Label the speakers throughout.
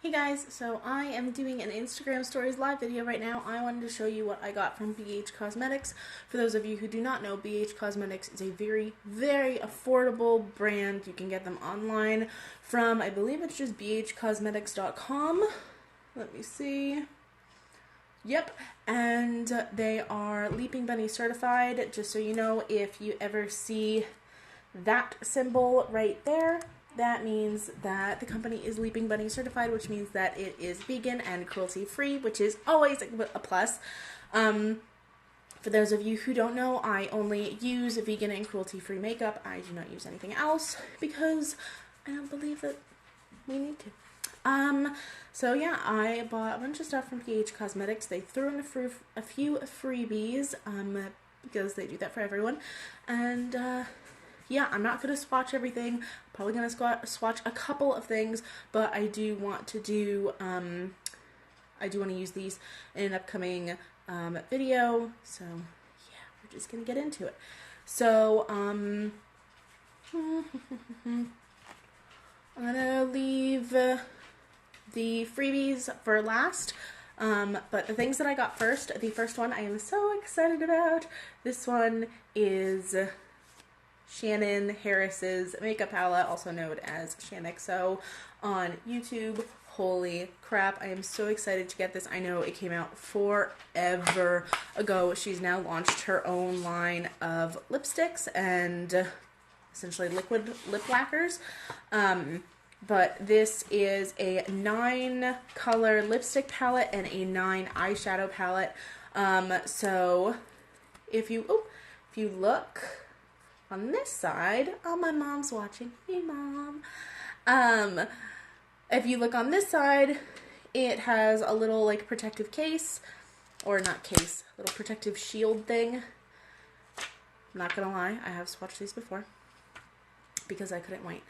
Speaker 1: Hey guys, so I am doing an Instagram Stories live video right now. I wanted to show you what I got from BH Cosmetics. For those of you who do not know, BH Cosmetics is a very, very affordable brand. You can get them online from, I believe it's just bhcosmetics.com. Let me see. Yep, and they are Leaping Bunny certified. Just so you know, if you ever see that symbol right there, that means that the company is Leaping Bunny certified, which means that it is vegan and cruelty-free, which is always a plus. For those of you who don't know, I only use vegan and cruelty-free makeup. I do not use anything else because I don't believe that we need to. So yeah, I bought a bunch of stuff from BH Cosmetics. They threw in a few freebies, because they do that for everyone. And, yeah, I'm not going to swatch everything. Probably going to swatch a couple of things, but I do want to do, I do want to use these in an upcoming video. So, yeah, we're just going to get into it. So, I'm going to leave the freebies for last. But the things that I got first, the first one I am so excited about. This one is Shannon Harris's makeup palette, also known as ShanXO on YouTube. Holy crap, I am so excited to get this. I know it came out forever ago. She's now launched her own line of lipsticks and essentially liquid lip lacquers. But this is a 9-color lipstick palette and a 9 eyeshadow palette. So if you look on this side, oh, my mom's watching. Hey, Mom. If you look on this side, it has a little, like, protective case, or not case, little protective shield thing. I'm not gonna lie, I have swatched these before, because I couldn't wait.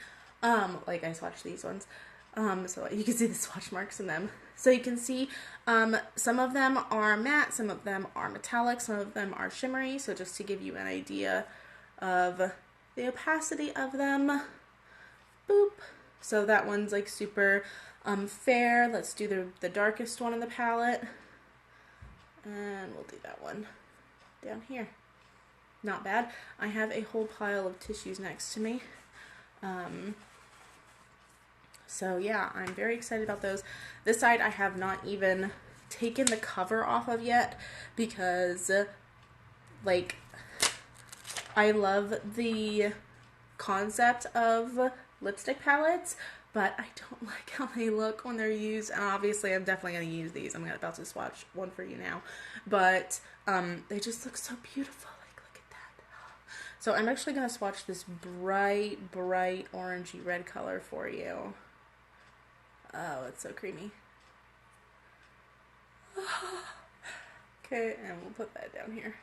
Speaker 1: Like, I swatched these ones, so you can see the swatch marks in them. So you can see, some of them are matte, some of them are metallic, some of them are shimmery, so just to give you an idea of the opacity of them. Boop. So that one's like super fair. Let's do the darkest one in the palette. And we'll do that one down here. Not bad. I have a whole pile of tissues next to me. So yeah, I'm very excited about those. This side I have not even taken the cover off of yet because, like, I love the concept of lipstick palettes, but I don't like how they look when they're used. And obviously, I'm definitely going to use these. I'm about to swatch one for you now. But they just look so beautiful. Like, look at that. So I'm actually going to swatch this bright, bright orangey red color for you. Oh, it's so creamy. Okay, and we'll put that down here.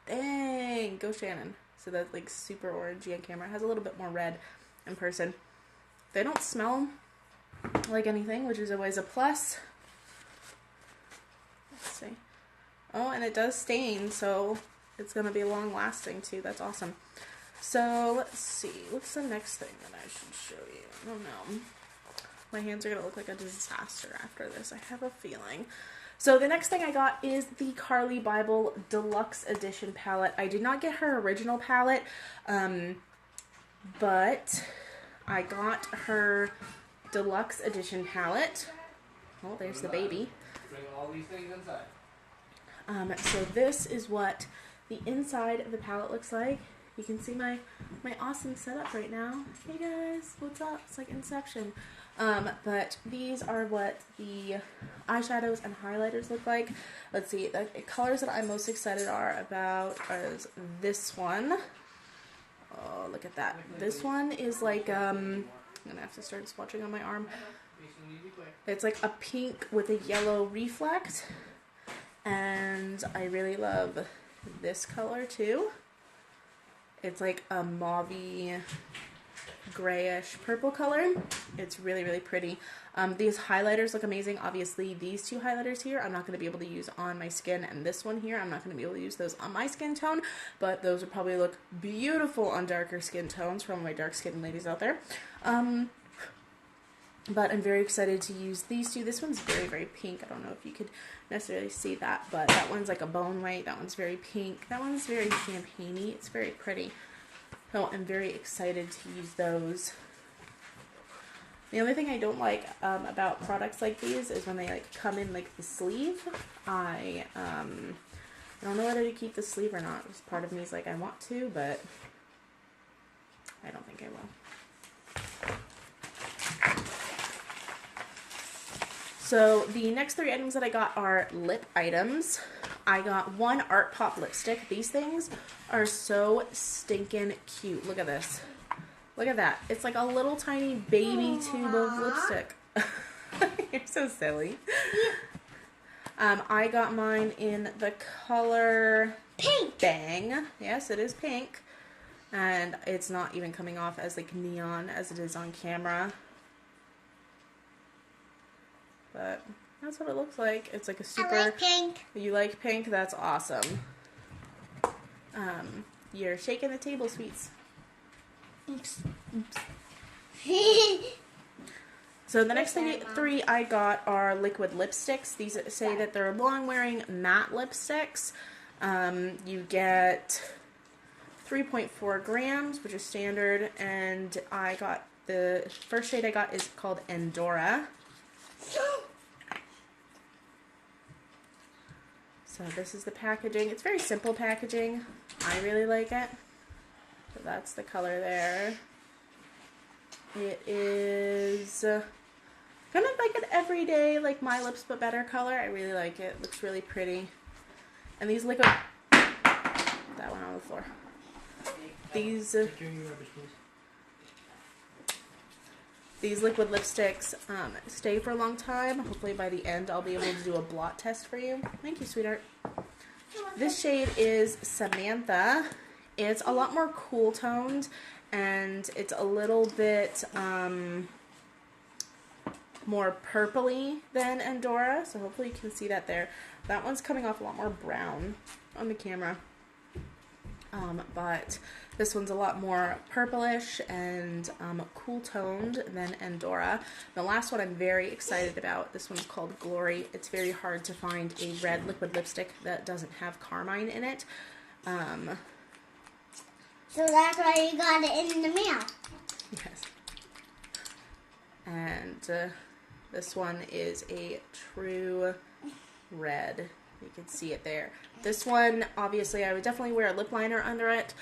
Speaker 1: Dang, go Shannon. So that's like super orangey on camera. It has a little bit more red in person. They don't smell like anything, which is always a plus. Let's see. Oh, and it does stain, so it's going to be long lasting too. That's awesome. So let's see. What's the next thing that I should show you? I don't know. My hands are going to look like a disaster after this. I have a feeling. So the next thing I got is the Carly Bible Deluxe Edition palette. I did not get her original palette, but I got her Deluxe Edition palette. Oh, there's the baby.
Speaker 2: Bring all these things inside.
Speaker 1: So this is what the inside of the palette looks like. You can see my awesome setup right now. Hey guys, what's up? It's like Inception. But these are what the eyeshadows and highlighters look like. Let's see, the colors that I'm most excited about is this one. Oh, look at that. This one is like, I'm gonna have to start swatching on my arm. It's like a pink with a yellow reflect. And I really love this color too. It's like a mauvey, grayish purple color. It's really, really pretty. These highlighters look amazing. Obviously, these two highlighters here, I'm not going to be able to use on my skin, and this one here, I'm not going to be able to use those on my skin tone, but those would probably look beautiful on darker skin tones for all my dark skinned ladies out there. But I'm very excited to use these two. This one's very, very pink. I don't know if you could necessarily see that, but that one's like a bone white. That one's very pink. That one's very champagne-y. It's very pretty. So I'm very excited to use those. The only thing I don't like about products like these is when they like come in like the sleeve. I don't know whether to keep the sleeve or not. Just part of me is like I want to, but I don't think I will. So the next 3 items that I got are lip items. I got one Art Pop lipstick. These things are so stinking cute. Look at this. Look at that. It's like a little tiny baby tube of lipstick. You're so silly. I got mine in the color
Speaker 3: Pink.
Speaker 1: Bang. Yes, it is pink. And it's not even coming off as like neon as it is on camera. But that's what it looks like. It's like a super...
Speaker 3: I like pink.
Speaker 1: You like pink? That's awesome. You're shaking the table, sweets.
Speaker 3: Oops.
Speaker 1: So the next 3 I got are liquid lipsticks. These say that they're long-wearing matte lipsticks. You get 3.4 grams, which is standard, and I got the first shade I got is called Andorra. So this is the packaging. It's very simple packaging. I really like it. So that's the color there. It is kind of like an everyday, like My Lips But Better color. I really like it. It looks really pretty. And these liquid... That went on the floor. These liquid lipsticks stay for a long time. Hopefully by the end I'll be able to do a blot test for you. Thank you, sweetheart. This shade is Samantha. It's a lot more cool toned and it's a little bit more purpley than Andorra. So hopefully you can see that there. That one's coming off a lot more brown on the camera. But this one's a lot more purplish and cool toned than Andorra. The last one I'm very excited about. This one's called Glory. It's very hard to find a red liquid lipstick that doesn't have carmine in it.
Speaker 3: So that's why you got it in the mail.
Speaker 1: Yes. And this one is a true red. You can see it there. This one, obviously, I would definitely wear a lip liner under it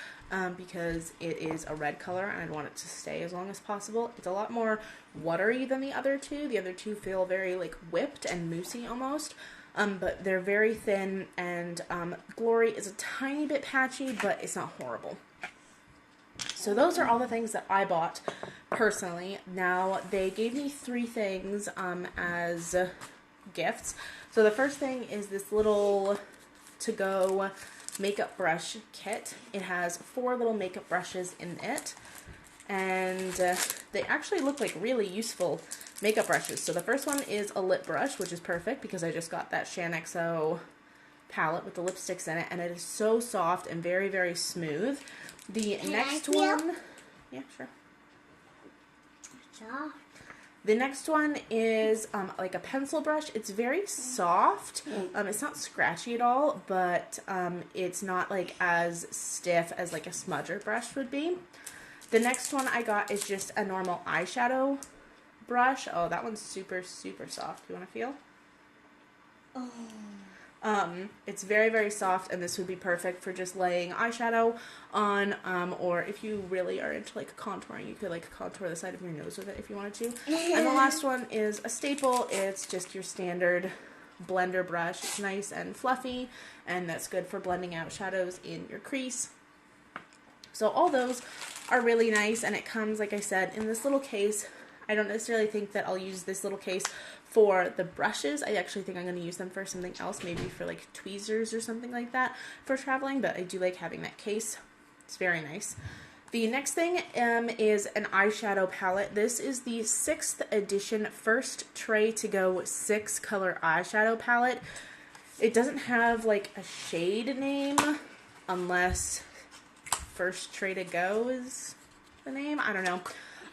Speaker 1: because it is a red color and I'd want it to stay as long as possible. It's a lot more watery than the other two. The other two feel very like whipped and moussey almost, but they're very thin and Glory is a tiny bit patchy, but it's not horrible. So those are all the things that I bought personally. Now, they gave me 3 things as gifts. So the first thing is this little to-go makeup brush kit. It has 4 little makeup brushes in it. And they actually look like really useful makeup brushes. So the first one is a lip brush, which is perfect because I just got that ShanXO palette with the lipsticks in it. And it is so soft and very, very smooth. The next one... Yeah, sure.
Speaker 3: Soft.
Speaker 1: The next one is like a pencil brush. It's very soft. It's not scratchy at all, but it's not like as stiff as like a smudger brush would be. The next one I got is just a normal eyeshadow brush. Oh, that one's super, super soft. You want to feel?
Speaker 3: Oh.
Speaker 1: It's very, very soft, and this would be perfect for just laying eyeshadow on, or if you really are into like contouring, you could like contour the side of your nose with it if you wanted to. And the last one is a staple. It's just your standard blender brush. It's nice and fluffy, and that's good for blending out shadows in your crease. So all those are really nice, and it comes, like I said, in this little case. I don't necessarily think that I'll use this little case for the brushes. I actually think I'm going to use them for something else, maybe for like tweezers or something like that for traveling, but I do like having that case. It's very nice. The next thing is an eyeshadow palette. This is the 6th edition First Tray to Go 6 color eyeshadow palette. It doesn't have like a shade name unless First Tray to Go is the name. I don't know.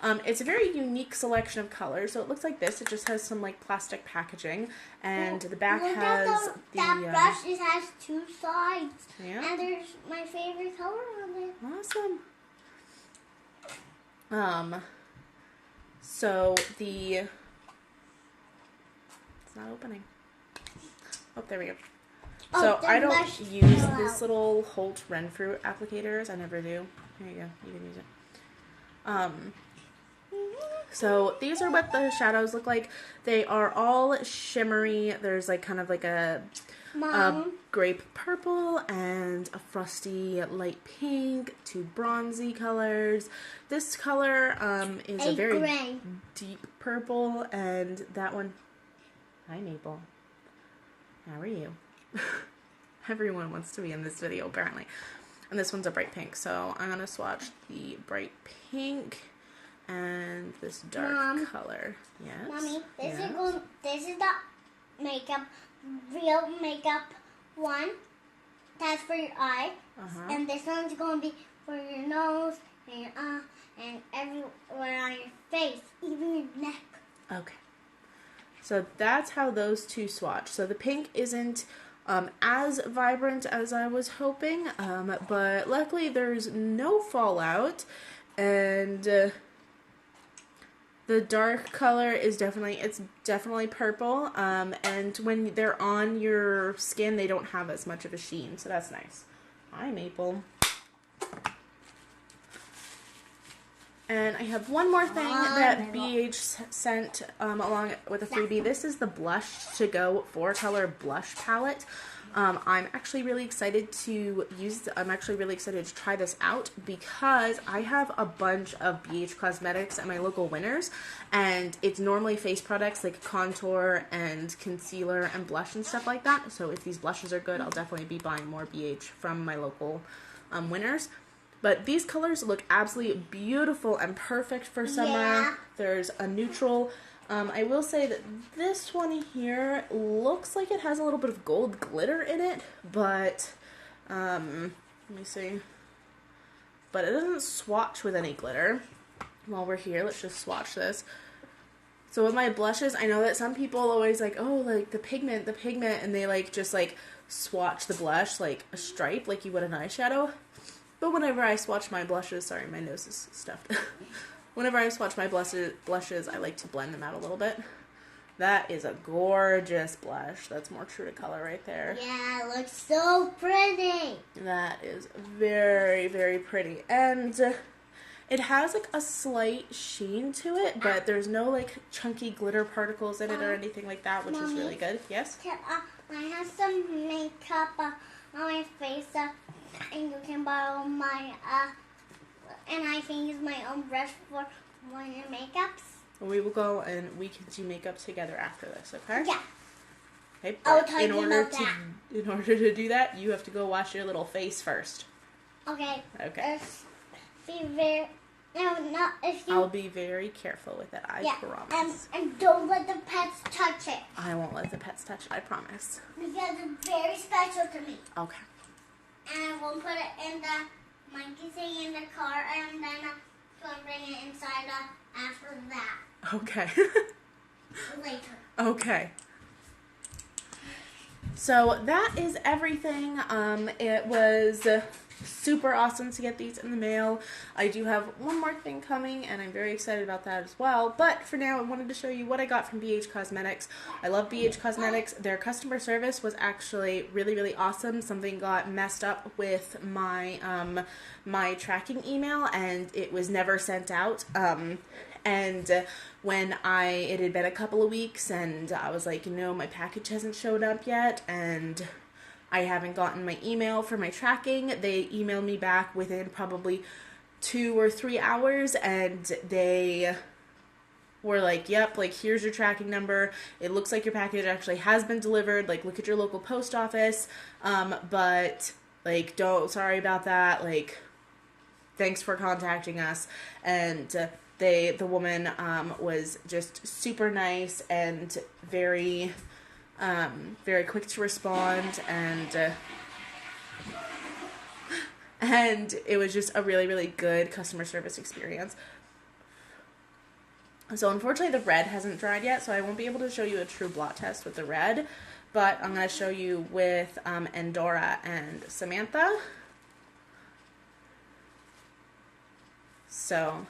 Speaker 1: It's a very unique selection of colors. So it looks like this. It just has some like plastic packaging, and the back
Speaker 3: Look
Speaker 1: has
Speaker 3: at that brush. It has two sides.
Speaker 1: Yeah.
Speaker 3: And there's my favorite color on it.
Speaker 1: Awesome. So it's not opening. Oh, there we go.
Speaker 3: Oh,
Speaker 1: So
Speaker 3: the
Speaker 1: I don't
Speaker 3: brush
Speaker 1: use
Speaker 3: fell
Speaker 1: this
Speaker 3: out.
Speaker 1: little Holt Renfrew applicators. I never do. Here you go. You can use it. So these are what the shadows look like. They are all shimmery. There's like kind of like a grape purple and a frosty light pink, two bronzy colors. This color is a very
Speaker 3: gray.
Speaker 1: deep purple, and that one. Hi, Maple. How are you? Everyone wants to be in this video, apparently. And this one's a bright pink, so I'm going to swatch the bright pink and this dark
Speaker 3: Mom.
Speaker 1: color. Yes.
Speaker 3: Mommy,
Speaker 1: yes.
Speaker 3: this is the makeup, real makeup one. That's for your eye. And this one's going to be for your nose and your and everywhere on your face, even your neck.
Speaker 1: Okay. So that's how those two swatch. So the pink isn't as vibrant as I was hoping, but luckily there's no fallout, and the dark color is definitely purple, and when they're on your skin, they don't have as much of a sheen, so that's nice. Hi, Maple. And I have one more thing that BH sent along with a freebie. This is the Blush to Go 4-color blush palette. I'm actually really excited to try this out because I have a bunch of BH Cosmetics at my local Winners, and it's normally face products like contour and concealer and blush and stuff like that. So if these blushes are good, I'll definitely be buying more BH from my local Winners. But these colors look absolutely beautiful and perfect for summer.
Speaker 3: Yeah.
Speaker 1: There's a neutral. I will say that this one here looks like it has a little bit of gold glitter in it, but let me see. But it doesn't swatch with any glitter. While we're here, let's just swatch this. So with my blushes, I know that some people always like, oh, like the pigment, and they like just like swatch the blush like a stripe, like you would an eyeshadow. But whenever I swatch my blushes, sorry, my nose is stuffed. Whenever I swatch my blushes, I like to blend them out a little bit. That is a gorgeous blush. That's more true to color right there.
Speaker 3: Yeah, it looks so pretty.
Speaker 1: That is very, very pretty. And it has like a slight sheen to it, but there's no like chunky glitter particles in it or anything like that, which is really good. Yes?
Speaker 3: I have some makeup on my face, and you can borrow my, and I can use my own brush for one of your makeups.
Speaker 1: We will go and we can do makeup together after this, okay?
Speaker 3: Yeah.
Speaker 1: Okay,
Speaker 3: I will
Speaker 1: but
Speaker 3: tell you about that.
Speaker 1: in order to do that, you have to go wash your little face first.
Speaker 3: Okay.
Speaker 1: Okay. I'll be very careful with it, I promise.
Speaker 3: And don't let the pets touch it.
Speaker 1: I won't let the pets touch it, I promise.
Speaker 3: Because it's very special to me.
Speaker 1: Okay.
Speaker 3: And I won't put it in the monkey thing in the car, and then I'm going to bring it inside after that.
Speaker 1: Okay.
Speaker 3: Later.
Speaker 1: Okay. So that is everything. It was super awesome to get these in the mail. I do have one more thing coming, and I'm very excited about that as well. But for now, I wanted to show you what I got from BH Cosmetics. I love BH Cosmetics. Their customer service was actually really, really awesome. Something got messed up with my my tracking email, and it was never sent out. And when it had been a couple of weeks, and I was like, my package hasn't showed up yet, and I haven't gotten my email for my tracking. They emailed me back within probably 2 or 3 hours, and they were like, yep, like, here's your tracking number. It looks like your package actually has been delivered. Like, look at your local post office. But, like, sorry about that. Like, thanks for contacting us. And the woman was just super nice and very quick to respond, and it was just a really, really good customer service experience. So unfortunately the red hasn't dried yet, so I won't be able to show you a true blot test with the red, but I'm going to show you with Endora and Samantha. So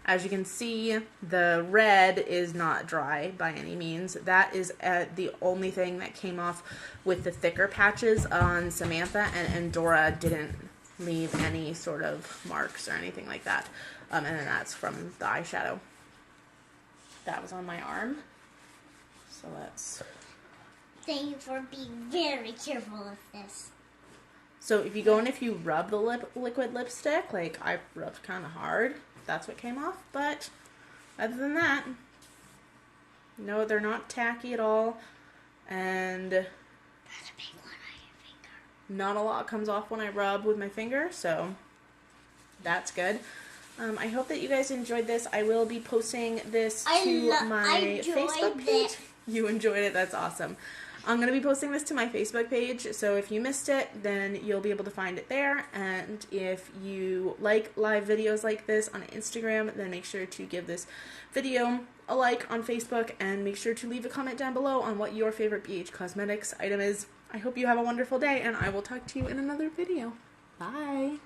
Speaker 1: as you can see, the red is not dry by any means. That is the only thing that came off with the thicker patches on Samantha, and Endora didn't leave any sort of marks or anything like that. And then that's from the eyeshadow. That was on my arm. So let's...
Speaker 3: Thank you for being very careful with this.
Speaker 1: So if you go and if you rub the liquid lipstick, like I rubbed kind of hard, that's what came off. But other than that, no, they're not tacky at all. And
Speaker 3: That's a big one on your finger.
Speaker 1: not a lot comes off when I rub with my finger, so that's good. I hope that you guys enjoyed this. I will be posting this to my Facebook page. You enjoyed it? That's awesome. I'm going to be posting this to my Facebook page, so if you missed it, then you'll be able to find it there. And if you like live videos like this on Instagram, then make sure to give this video a like on Facebook, and make sure to leave a comment down below on what your favorite BH Cosmetics item is. I hope you have a wonderful day, and I will talk to you in another video. Bye!